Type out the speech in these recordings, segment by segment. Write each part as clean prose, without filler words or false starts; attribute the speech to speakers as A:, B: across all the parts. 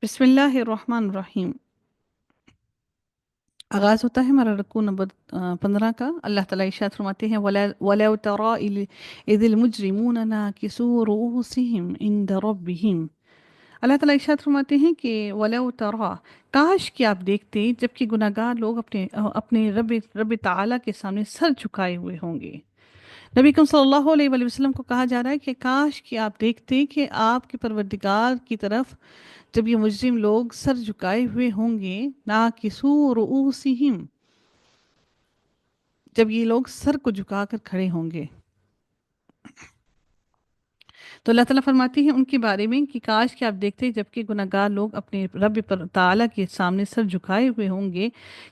A: بسم اللہ الرحمن الرحیم۔ آغاز ہوتا ہے ہمارا رکوع نمبر 15 کا۔ اللہ تعالیٰ ارشاد فرماتے ہیں وَلَوْ تَرَىٰ إِذِ الْمُجْرِمُونَ نَاكِسُو رُءُوسِهِمْ عِندَ رَبِّهِمْ۔ اللہ تعالیٰ ارشاد فرماتے ہیں کہ وَلَوْ تَرَىٰ، کاش کہ آپ دیکھتے جبکہ گناہگار لوگ اپنے رب تعالیٰ کے سامنے سر جھکائے ہوئے ہوں گے۔ نبی کریم صلی اللہ علیہ وآلہ وسلم کو کہا جا رہا ہے کہ کاش کہ آپ دیکھتے کہ آپ کے پروردگار کی طرف جب یہ مجرم لوگ سر جھکائے ہوئے ہوں گے، ناکسو رؤوسہم، جب یہ لوگ سر کو جھکا کر کھڑے ہوں گے، تو اللہ تعالیٰ فرماتی ہے ان کے بارے میں کہ کاش کہ آپ دیکھتے جبکہ گناہگار لوگ اپنے رب تعالیٰ کے سامنے سر جھکائے ہوئے ہوں گے،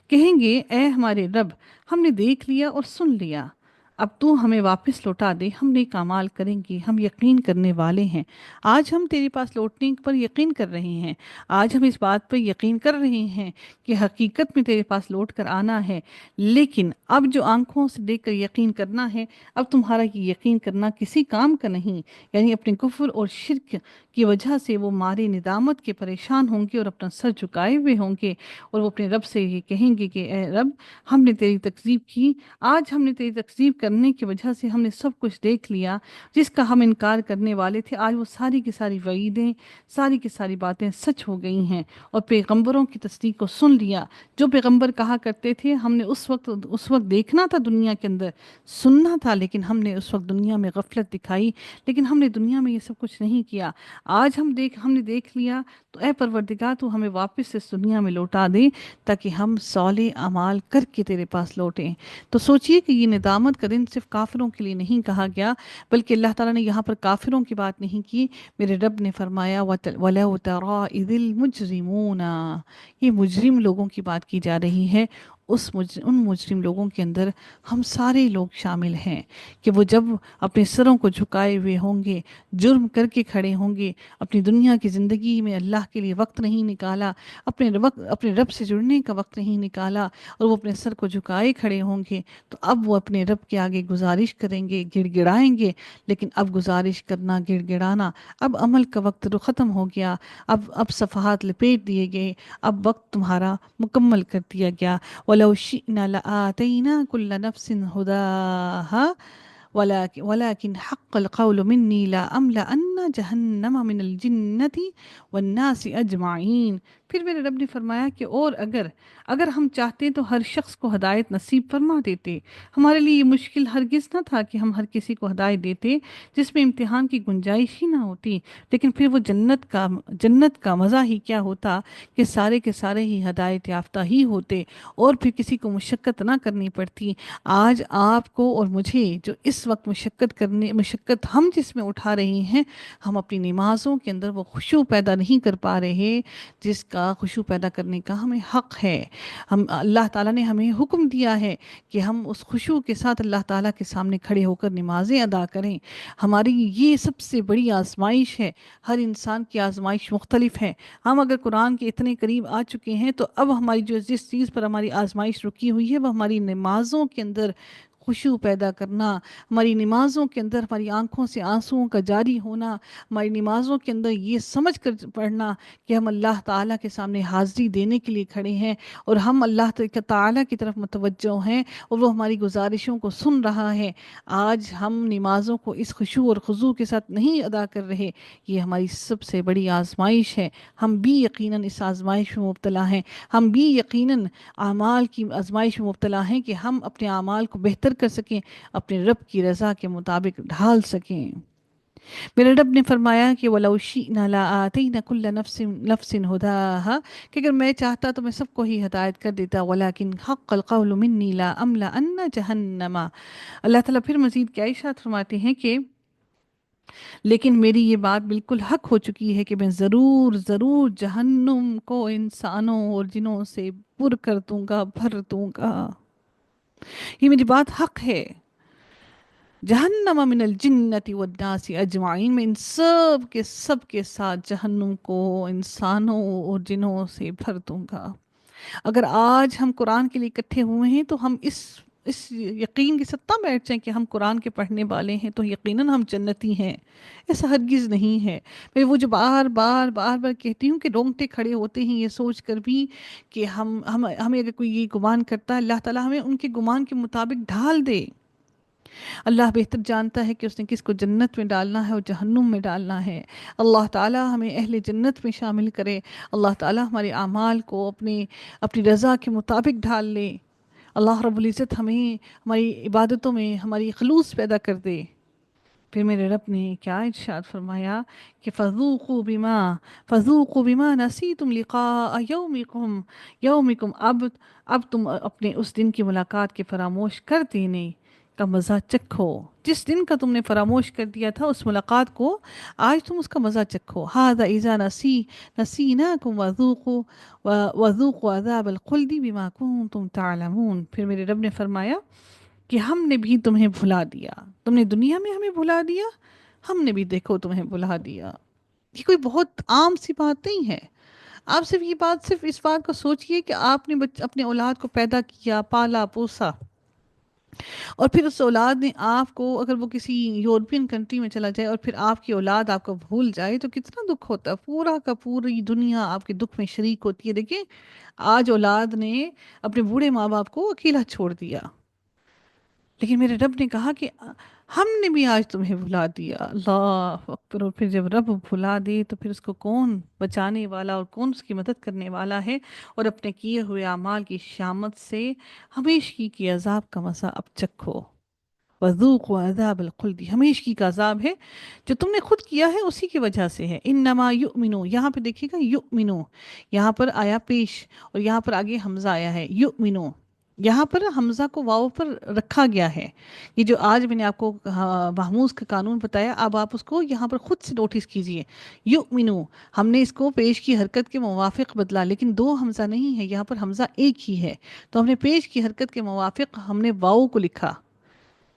A: کہیں گے اے ہمارے رب، ہم نے دیکھ لیا اور سن لیا، اب تو ہمیں واپس لوٹا دے، ہم نیک اعمال کریں گے، ہم یقین کرنے والے ہیں۔ آج ہم تیرے پاس لوٹنے پر یقین کر رہے ہیں، آج ہم اس بات پر یقین کر رہے ہیں کہ حقیقت میں تیرے پاس لوٹ کر آنا ہے، لیکن اب جو آنکھوں سے دیکھ کر یقین کرنا ہے، اب تمہارا یہ یقین کرنا کسی کام کا نہیں، یعنی اپنے کفر اور شرک کی وجہ سے وہ مارے ندامت کے پریشان ہوں گے اور اپنا سر جھکائے ہوئے ہوں گے، اور وہ اپنے رب سے یہ کہیں گے کہ اے رب، ہم نے تیری تکذیب کی، آج ہم نے تیری تکذیب کرنے کی وجہ سے ہم نے سب کچھ دیکھ لیا جس کا ہم انکار کرنے والے تھے، آج وہ ساری کی ساری وعیدیں، ساری کی ساری باتیں سچ ہو گئی ہیں، اور پیغمبروں کی تصدیق کو سن لیا۔ جو پیغمبر کہا کرتے تھے ہم نے اس وقت دیکھنا تھا دنیا کے اندر، سننا تھا، لیکن ہم نے اس وقت دنیا میں غفلت دکھائی، لیکن ہم نے دنیا میں یہ سب کچھ نہیں کیا۔ آج ہم نے دیکھ لیا، تو اے پروردگار تو ہمیں واپس اس دنیا میں لوٹا دے تاکہ ہم صالح اعمال کر کے تیرے پاس لوٹیں۔ تو سوچئے کہ یہ ندامت کا دن صرف کافروں کے لیے نہیں کہا گیا، بلکہ اللہ تعالیٰ نے یہاں پر کافروں کی بات نہیں کی، میرے رب نے فرمایا وَلَوْ تَرَىٰ إِذِ الْمُجْرِمُونَ، یہ مجرم لوگوں کی بات کی جا رہی ہے۔ ان مجرم لوگوں کے اندر ہم سارے لوگ شامل ہیں کہ وہ جب اپنے سروں کو جھکائے ہوئے ہوں گے، جرم کر کے کھڑے ہوں گے، اپنی دنیا کی زندگی میں اللہ کے لیے وقت نہیں نکالا، اپنے رب سے جڑنے کا وقت نہیں نکالا، اور وہ اپنے سر کو جھکائے کھڑے ہوں گے، تو اب وہ اپنے رب کے آگے گزارش کریں گے، گڑ گڑائیں گے، لیکن اب گزارش کرنا، گڑ گڑانا، اب عمل کا وقت ختم ہو گیا، اب صفحات لپیٹ دیے گئے، اب وقت تمہارا مکمل کر دیا گیا۔ وَلَوْ شِئْنَا لَآتَيْنَا كُلَّ نَفْسٍ هُدَاهَا ولكن حق القول مني لأملأن جہنم من الجنة والناس اجمعین۔ پھر میرے رب نے فرمایا کہ اور اگر ہم چاہتے تو ہر شخص کو ہدایت نصیب فرما دیتے۔ ہمارے لیے یہ مشکل ہرگز نہ تھا کہ ہم ہر کسی کو ہدایت دیتے جس میں امتحان کی گنجائش ہی نہ ہوتی، لیکن پھر وہ جنت کا مزہ ہی کیا ہوتا کہ سارے کے سارے ہی ہدایت یافتہ ہی ہوتے، اور پھر کسی کو مشقت نہ کرنی پڑتی۔ آج آپ کو اور مجھے جو اس وقت مشقت ہم جس میں اٹھا رہے ہیں، ہم اپنی نمازوں کے اندر وہ خشوع پیدا نہیں کر پا رہے جس کا خشوع پیدا کرنے کا ہمیں حق ہے۔ اللہ تعالیٰ نے ہمیں حکم دیا ہے کہ ہم اس خشوع کے ساتھ اللہ تعالیٰ کے سامنے کھڑے ہو کر نمازیں ادا کریں۔ ہماری یہ سب سے بڑی آزمائش ہے، ہر انسان کی آزمائش مختلف ہے۔ ہم اگر قرآن کے اتنے قریب آ چکے ہیں تو اب ہماری جس چیز پر ہماری آزمائش رکی ہوئی ہے وہ ہماری نمازوں کے اندر خشوع پیدا کرنا، ہماری نمازوں کے اندر ہماری آنکھوں سے آنسوؤں کا جاری ہونا، ہماری نمازوں کے اندر یہ سمجھ کر پڑھنا کہ ہم اللہ تعالیٰ کے سامنے حاضری دینے کے لیے کھڑے ہیں، اور ہم اللہ تعالیٰ کی طرف متوجہ ہیں، اور وہ ہماری گزارشوں کو سن رہا ہے۔ آج ہم نمازوں کو اس خشوع اور خضوع کے ساتھ نہیں ادا کر رہے، یہ ہماری سب سے بڑی آزمائش ہے۔ ہم بھی یقیناً اس آزمائش میں مبتلا ہیں، ہم بھی یقیناً اعمال کی آزمائش میں مبتلا ہیں کہ ہم اپنے اعمال کو بہتر کر سکیں، اپنے رب کی رضا کے مطابق ڈھال سکیں۔ میرے رب نے فرمایا کہ وَلَوْ شِئْنَا لَآتَيْنَا كُلَّ نَفْسٍ هُدَاهَا، کہ اگر میں چاہتا تو میں سب کو ہی ہدایت کر دیتا، وَلَكِنْ حَقَّ الْقَوْلُ مِنِّي لَأَمْلَأَنَّ جَهَنَّمَ۔ اللہ تعالیٰ پھر مزید کیا ارشاد فرماتے ہیں کہ لیکن میری یہ بات بالکل حق ہو چکی ہے کہ میں ضرور ضرور جہنم کو انسانوں اور جنوں سے پر کر دوں گا، بھر دوں گا۔ یہ میری بات حق ہے۔ جہنم من الجنت والناس اجمعین، میں ان سب کے ساتھ جہنم کو انسانوں اور جنوں سے بھر دوں گا۔ اگر آج ہم قرآن کے لیے اکٹھے ہوئے ہیں تو ہم اس یقین کے ساتھ نہ بیٹھ جائیں کہ ہم قرآن کے پڑھنے والے ہیں تو یقیناً ہم جنتی ہیں، ایسا ہرگز نہیں ہے۔ میں وہ جو بار بار بار بار کہتی ہوں کہ رونگٹے کھڑے ہوتے ہیں یہ سوچ کر بھی کہ ہمیں اگر کوئی یہ گمان کرتا ہے، اللہ تعالیٰ ہمیں ان کے گمان کے مطابق ڈھال دے۔ اللہ بہتر جانتا ہے کہ اس نے کس کو جنت میں ڈالنا ہے اور جہنم میں ڈالنا ہے۔ اللہ تعالیٰ ہمیں اہل جنت میں شامل کرے، اللہ تعالیٰ ہمارے اعمال کو اپنی رضا کے مطابق ڈھال لے، اللہ رب العزت ہمیں ہماری عبادتوں میں ہماری خلوص پیدا کر دے۔ پھر میرے رب نے کیا ارشاد فرمایا کہ فذوقوا بما نسیتم لقاء یومکم، اب تم اپنے اس دن کی ملاقات کے فراموش کر دینے کا مزہ چکھو، جس دن کا تم نے فراموش کر دیا تھا اس ملاقات کو، آج تم اس کا مزہ چکھو۔ ھذا اذا نسیناکم وذوقوا عذاب الخلد بما کنتم تعلمون۔ پھر میرے رب نے فرمایا کہ ہم نے بھی تمہیں بھلا دیا، تم نے دنیا میں ہمیں بھلا دیا، ہم نے بھی دیکھو تمہیں بھلا دیا۔ یہ کوئی بہت عام سی بات نہیں ہے۔ آپ صرف اس بات کو سوچئے کہ آپ نے اپنے اولاد کو پیدا کیا، پالا پوسا، اور پھر اس اولاد نے آپ کو، اگر وہ کسی یورپین کنٹری میں چلا جائے اور پھر آپ کی اولاد آپ کو بھول جائے تو کتنا دکھ ہوتا ہے، پورا کا پوری دنیا آپ کے دکھ میں شریک ہوتی ہے۔ دیکھیں آج اولاد نے اپنے بوڑھے ماں باپ کو اکیلا چھوڑ دیا، لیکن میرے رب نے کہا کہ ہم نے بھی آج تمہیں بھلا دیا۔ اللہ اکبر! اور پھر جب رب بھلا دے تو پھر اس کو کون بچانے والا اور کون اس کی مدد کرنے والا ہے؟ اور اپنے کیے ہوئے اعمال کی شامت سے ہمیشگی کی عذاب کا مزہ اب چکھو۔ وذوقوا عذاب الخلد، ہمیشگی کا عذاب ہے جو تم نے خود کیا ہے، اسی کی وجہ سے ہے۔ انما یؤمنو، یہاں پہ دیکھیے گا یؤمنو، یہاں پر آیا پیش اور یہاں پر آگے حمزہ آیا ہے یؤمنو، یہاں پر حمزہ کو واو پر رکھا گیا ہے۔ یہ جو آج میں نے آپ کو محموز کا قانون بتایا، اب آپ اس کو یہاں پر خود سے نوٹس کیجئے۔ یؤمنو، ہم نے اس کو پیش کی حرکت کے موافق بدلا، لیکن دو حمزہ نہیں ہے، یہاں پر حمزہ ایک ہی ہے، تو ہم نے پیش کی حرکت کے موافق ہم نے واو کو لکھا۔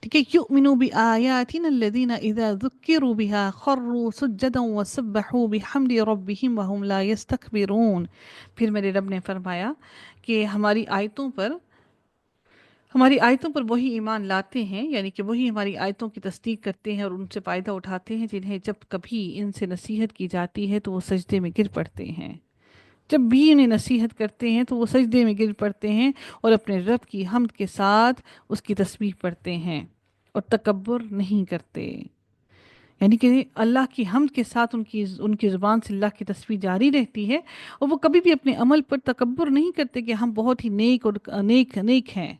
A: ٹھیک ہے، یؤمنوا بآیاتنا الذین اذا ذکروا بها خروا سجدا وسبحوا بحمد ربهم وهم لا یستکبرون۔ پھر میرے رب نے فرمایا کہ ہماری آیتوں پر وہی ایمان لاتے ہیں، یعنی کہ وہی ہماری آیتوں کی تصدیق کرتے ہیں اور ان سے فائدہ اٹھاتے ہیں، جنہیں جب کبھی ان سے نصیحت کی جاتی ہے تو وہ سجدے میں گر پڑتے ہیں۔ جب بھی انہیں نصیحت کرتے ہیں تو وہ سجدے میں گر پڑتے ہیں اور اپنے رب کی حمد کے ساتھ اس کی تسبیح پڑھتے ہیں اور تکبر نہیں کرتے۔ یعنی کہ اللہ کی حمد کے ساتھ ان کی زبان سے اللہ کی تسبیح جاری رہتی ہے، اور وہ کبھی بھی اپنے عمل پر تکبر نہیں کرتے کہ ہم بہت ہی نیک اور نیک ہیں،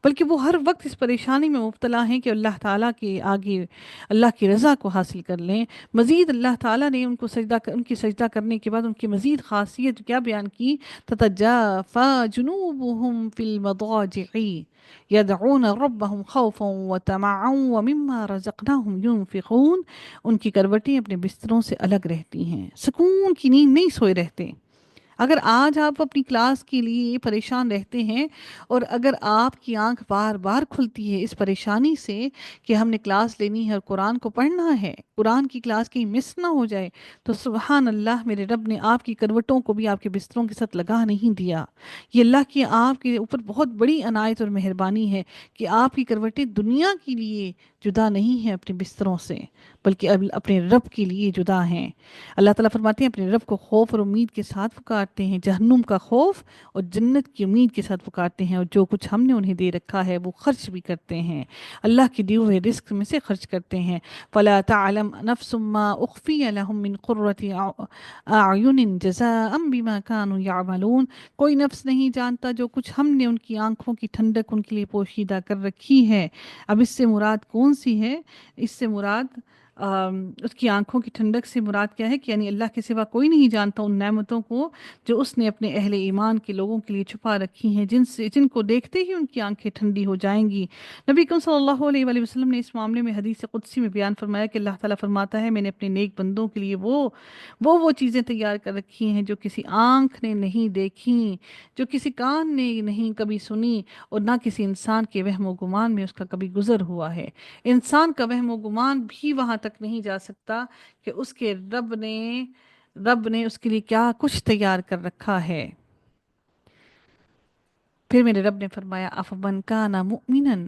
A: بلکہ وہ ہر وقت اس پریشانی میں مبتلا ہیں کہ اللہ تعالیٰ کے آگے اللہ کی رضا کو حاصل کر لیں۔ مزید اللہ تعالیٰ نے ان کی سجدہ کرنے کے بعد ان کی مزید خاصیت کیا بیان کی؟ تتجافى جنوبهم في المضاجع يدعون ربهم خوفا وطمعا ومما رزقناهم ينفقون۔ ان کی کروٹیں اپنے بستروں سے الگ رہتی ہیں، سکون کی نیند نہیں سوئے رہتے۔ اگر آج آپ اپنی کلاس کے لیے پریشان رہتے ہیں اور اگر آپ کی آنکھ بار بار کھلتی ہے اس پریشانی سے کہ ہم نے کلاس لینی ہے اور قرآن کو پڑھنا ہے، قرآن کی کلاس کہیں مس نہ ہو جائے، تو سبحان اللہ، میرے رب نے آپ کی کروٹوں کو بھی آپ کے بستروں کے ساتھ لگا نہیں دیا۔ یہ اللہ کی آپ کے اوپر بہت بڑی عنایت اور مہربانی ہے کہ آپ کی کروٹیں دنیا کے لیے جدا نہیں ہیں اپنے بستروں سے، بلکہ اپنے رب کے لیے جدا ہیں۔ اللہ تعالیٰ فرماتے ہیں اپنے رب کو خوف اور امید کے ساتھ پکارتے ہیں، جہنم کا خوف اور جنت کی امید کے ساتھ پکارتے ہیں، اور جو کچھ ہم نے انہیں دے رکھا ہے وہ خرچ بھی کرتے ہیں، اللہ کے دیے ہوئے رزق میں سے خرچ کرتے ہیں۔ فَلَا تَعْلَمْ نَفْسٌ مَّا أُخْفِيَ لَهُم مِّن قُرَّةِ أَعْيُنٍ جَزَاءً بِمَا كَانُوا يَعْمَلُونَ۔ کوئی نفس نہیں جانتا جو کچھ ہم نے ان کی آنکھوں کی ٹھنڈک ان کے لیے پوشیدہ کر رکھی ہے۔ اب اس سے مراد کون سی ہے؟ اس سے مراد اس کی آنکھوں کی ٹھنڈک سے مراد کیا ہے کہ یعنی اللہ کے سوا کوئی نہیں جانتا ان نعمتوں کو جو اس نے اپنے اہل ایمان کے لوگوں کے لیے چھپا رکھی ہیں، جن کو دیکھتے ہی ان کی آنکھیں ٹھنڈی ہو جائیں گی۔ نبی اکرم صلی اللہ علیہ وآلہ وسلم نے اس معاملے میں حدیث قدسی میں بیان فرمایا کہ اللہ تعالیٰ فرماتا ہے میں نے اپنے نیک بندوں کے لیے وہ چیزیں تیار کر رکھی ہیں جو کسی آنکھ نے نہیں دیکھی، جو کسی کان نے نہیں کبھی سنی، اور نہ کسی انسان کے وہم و گمان میں اس کا کبھی گزر ہوا ہے۔ انسان کا وہم و گمان بھی وہاں تک نہیں جا سکتا کہ اس کے رب نے اس کے لیے کیا کچھ تیار کر رکھا ہے۔ پھر میرے رب نے فرمایا افمن کان مؤمنن،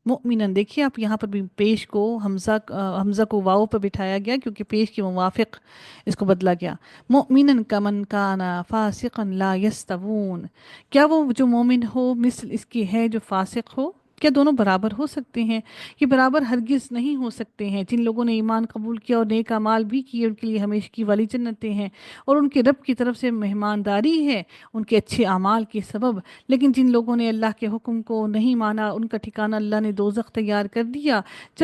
A: مؤمنن دیکھیے آپ یہاں پر بھی پیش کو حمزہ کو واو پر بٹھایا گیا کیونکہ پیش کے موافق اس کو بدلا گیا۔ مؤمنن کمن کان فاسقا لا یستوون، کیا وہ جو مومن ہو مثل اس کی ہے جو فاسق ہو؟ کیا دونوں برابر ہو سکتے ہیں؟ یہ برابر ہرگز نہیں ہو سکتے ہیں۔ جن لوگوں نے ایمان قبول کیا اور نیک اعمال بھی کیے ان کے لیے ہمیشہ کی والی جنتیں ہیں، اور ان کے رب کی طرف سے مہمانداری ہے ان کے اچھے اعمال کے سبب۔ لیکن جن لوگوں نے اللہ کے حکم کو نہیں مانا ان کا ٹھکانہ اللہ نے دوزخ تیار کر دیا۔ جب